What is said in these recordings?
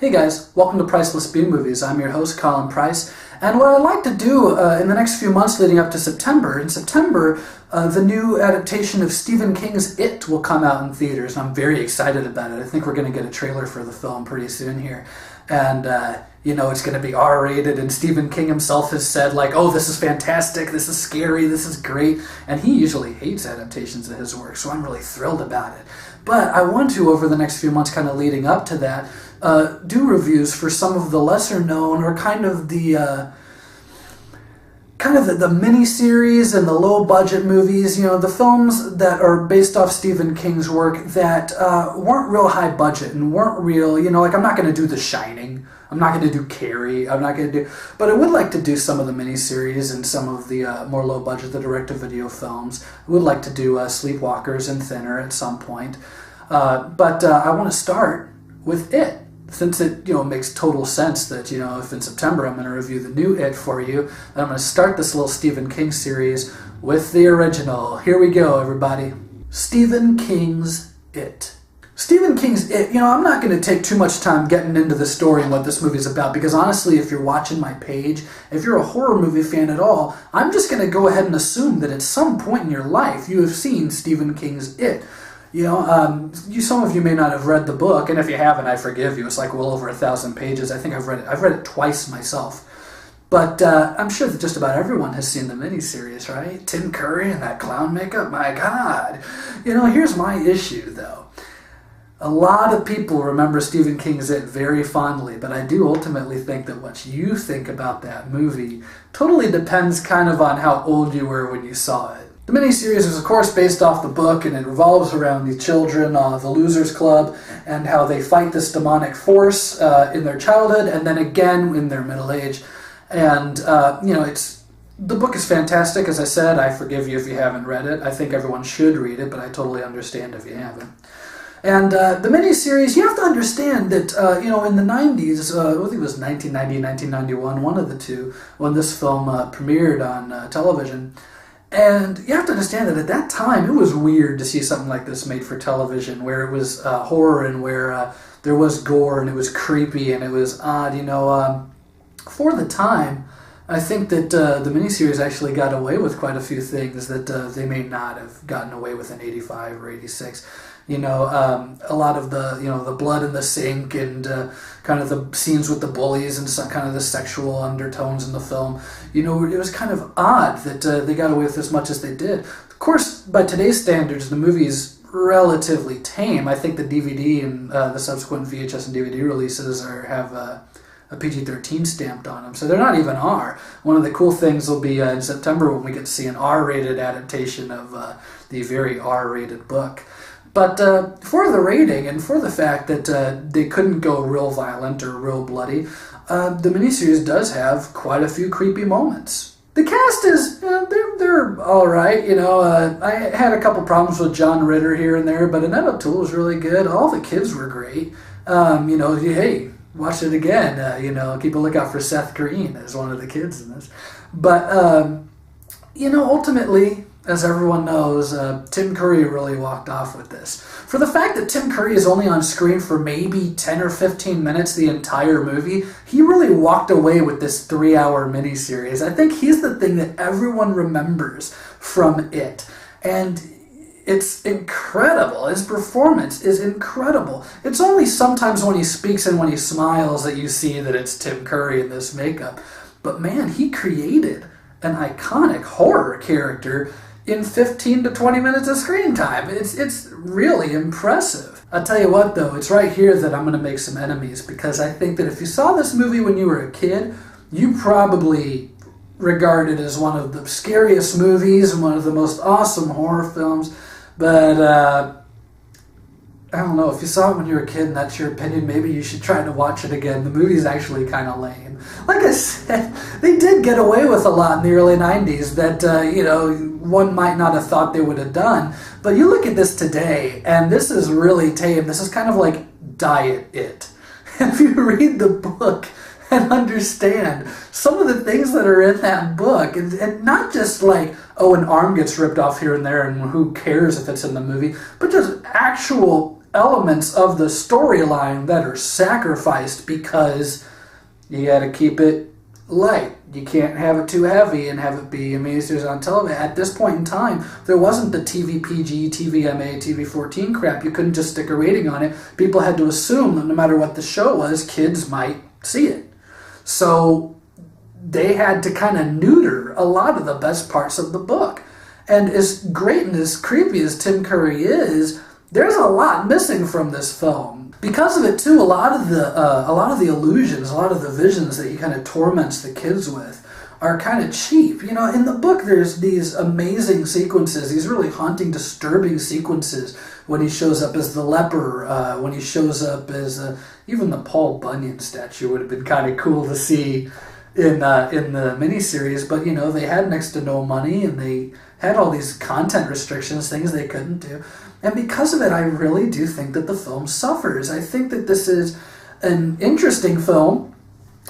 Hey guys, welcome to Priceless B Movies. I'm your host, Colin Price, and what I'd like to do in the next few months leading up to September, the new adaptation of Stephen King's It will come out in theaters, and I'm very excited about it. I think we're going to get a trailer for the film pretty soon here, and it's going to be R-rated, and Stephen King himself has said, like, oh, this is fantastic, this is scary, this is great, and he usually hates adaptations of his work, so I'm really thrilled about it. But I want to, over the next few months kind of leading up to that, do reviews for some of the lesser known or kind of the mini-series and the low-budget movies, the films that are based off Stephen King's work that weren't real high budget and weren't real, like I'm not going to do The Shining, I'm not going to do Carrie, but I would like to do some of the mini-series and some of the more low-budget, the direct-to-video films. I would like to do Sleepwalkers and Thinner at some point, but I want to start with It. Since it, makes total sense that, if in September I'm going to review the new It for you, then I'm going to start this little Stephen King series with the original. Here we go, everybody. Stephen King's It. Stephen King's It, I'm not going to take too much time getting into the story and what this movie's about, because honestly, if you're watching my page, if you're a horror movie fan at all, I'm just going to go ahead and assume that at some point in your life you have seen Stephen King's It. Some of you may not have read the book, and if you haven't, I forgive you. It's like well over 1,000 pages. I think I've read it. I've read it twice myself. But I'm sure that just about everyone has seen the miniseries, right? Tim Curry and that clown makeup, my God. Here's my issue, though. A lot of people remember Stephen King's It very fondly, but I do ultimately think that what you think about that movie totally depends kind of on how old you were when you saw it. The miniseries is, of course, based off the book, and it revolves around the children, the Losers Club, and how they fight this demonic force in their childhood, and then again in their middle age. And, the book is fantastic, as I said. I forgive you if you haven't read it. I think everyone should read it, but I totally understand if you haven't. And the miniseries, you have to understand that, in the 90s, I think it was 1990, 1991, one of the two, when this film premiered on television. And you have to understand that at that time, it was weird to see something like this made for television, where it was horror and where there was gore and it was creepy and it was odd. For the time, I think that the miniseries actually got away with quite a few things that they may not have gotten away with in 85 or 86. A lot of the blood in the sink and kind of the scenes with the bullies and some kind of the sexual undertones in the film. It was kind of odd that they got away with as much as they did. Of course, by today's standards, the movie's relatively tame. I think the DVD and the subsequent VHS and DVD releases have a PG-13 stamped on them, so they're not even R. One of the cool things will be in September when we get to see an R-rated adaptation of the very R-rated book. But for the rating and for the fact that they couldn't go real violent or real bloody, the miniseries does have quite a few creepy moments. The cast is, they're all right. I had a couple problems with John Ritter here and there, but Annette O'Toole was really good. All the kids were great. Hey, watch it again. Keep a lookout for Seth Green as one of the kids in this. But, ultimately, as everyone knows, Tim Curry really walked off with this. For the fact that Tim Curry is only on screen for maybe 10 or 15 minutes the entire movie, he really walked away with this 3-hour miniseries. I think he's the thing that everyone remembers from It. And it's incredible. His performance is incredible. It's only sometimes when he speaks and when he smiles that you see that it's Tim Curry in this makeup. But man, he created an iconic horror character in 15 to 20 minutes of screen time. It's really impressive. I'll tell you what, though, it's right here that I'm going to make some enemies, because I think that if you saw this movie when you were a kid, you probably regard it as one of the scariest movies and one of the most awesome horror films. But I don't know, if you saw it when you were a kid and that's your opinion, maybe you should try to watch it again. The movie's actually kind of lame. Like I said, they did get away with a lot in the early 90s that, one might not have thought they would have done. But you look at this today, and this is really tame. This is kind of like Diet It. If you read the book and understand some of the things that are in that book, and not just like, oh, an arm gets ripped off here and there, and who cares if it's in the movie, but just actual elements of the storyline that are sacrificed because you got to keep it light. You can't have it too heavy and have it be a miniseries on television. At this point in time, there wasn't the TV PG, TVMA, TV-14 crap. You couldn't just stick a rating on it. People had to assume that no matter what the show was, kids might see it. So they had to kind of neuter a lot of the best parts of the book. And as great and as creepy as Tim Curry is, there's a lot missing from this film. Because of it too, a lot of the illusions, a lot of the visions that he kind of torments the kids with are kind of cheap. You know, in the book there's these amazing sequences, these really haunting, disturbing sequences when he shows up as the leper, when he shows up as even the Paul Bunyan statue would have been kind of cool to see in the miniseries. But you know, they had next to no money and they had all these content restrictions, things they couldn't do. And because of it, I really do think that the film suffers. I think that this is an interesting film,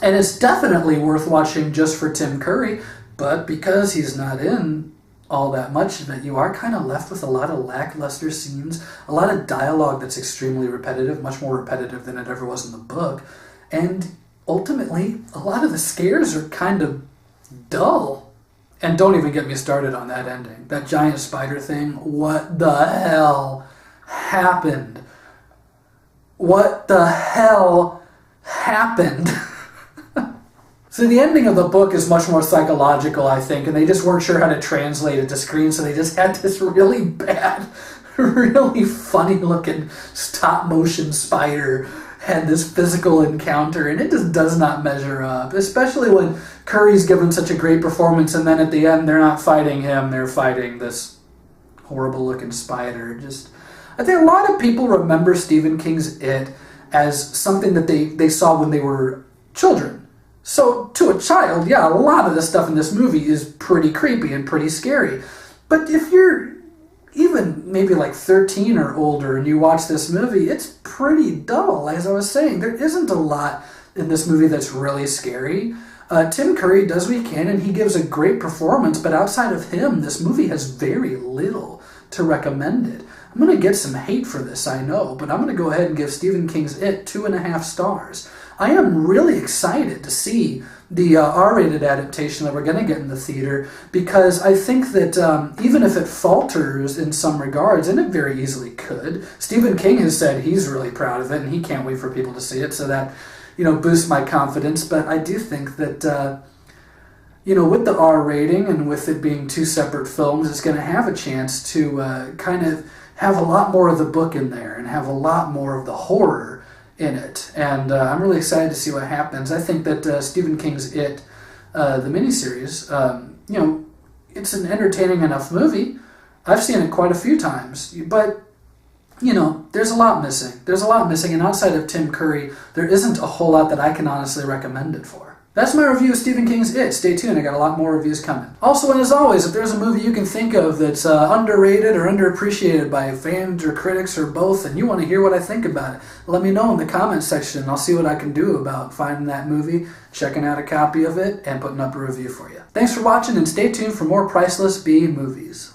and it's definitely worth watching just for Tim Curry, but because he's not in all that much of it, you are kind of left with a lot of lackluster scenes, a lot of dialogue that's extremely repetitive, much more repetitive than it ever was in the book, and ultimately, a lot of the scares are kind of dull. And don't even get me started on that ending. That giant spider thing, what the hell happened? What the hell happened? So the ending of the book is much more psychological, I think, and they just weren't sure how to translate it to screen, so they just had this really bad, really funny-looking stop-motion spider had this physical encounter, and it just does not measure up, especially when Curry's given such a great performance, and then at the end they're not fighting him, they're fighting this horrible-looking spider. I think a lot of people remember Stephen King's It as something that they saw when they were children. So to a child, yeah, a lot of the stuff in this movie is pretty creepy and pretty scary. But if you're even maybe like 13 or older and you watch this movie, it's pretty dull. As I was saying, there isn't a lot in this movie that's really scary. Tim Curry does what he can, and he gives a great performance, but outside of him, this movie has very little to recommend it. I'm going to get some hate for this, I know, but I'm going to go ahead and give Stephen King's It 2.5 stars. I am really excited to see the R-rated adaptation that we're going to get in the theater, because I think that even if it falters in some regards, and it very easily could, Stephen King has said he's really proud of it, and he can't wait for people to see it, so that, you know, boosts my confidence. But I do think that, you know, with the R rating and with it being two separate films, it's going to have a chance to kind of have a lot more of the book in there and have a lot more of the horror in it. And I'm really excited to see what happens. I think that Stephen King's It, the miniseries, you know, it's an entertaining enough movie. I've seen it quite a few times, but you know, there's a lot missing. There's a lot missing, and outside of Tim Curry, there isn't a whole lot that I can honestly recommend it for. That's my review of Stephen King's It. Stay tuned, I got a lot more reviews coming. Also, and as always, if there's a movie you can think of that's underrated or underappreciated by fans or critics or both, and you want to hear what I think about it, let me know in the comments section, and I'll see what I can do about finding that movie, checking out a copy of it, and putting up a review for you. Thanks for watching, and stay tuned for more Priceless B movies.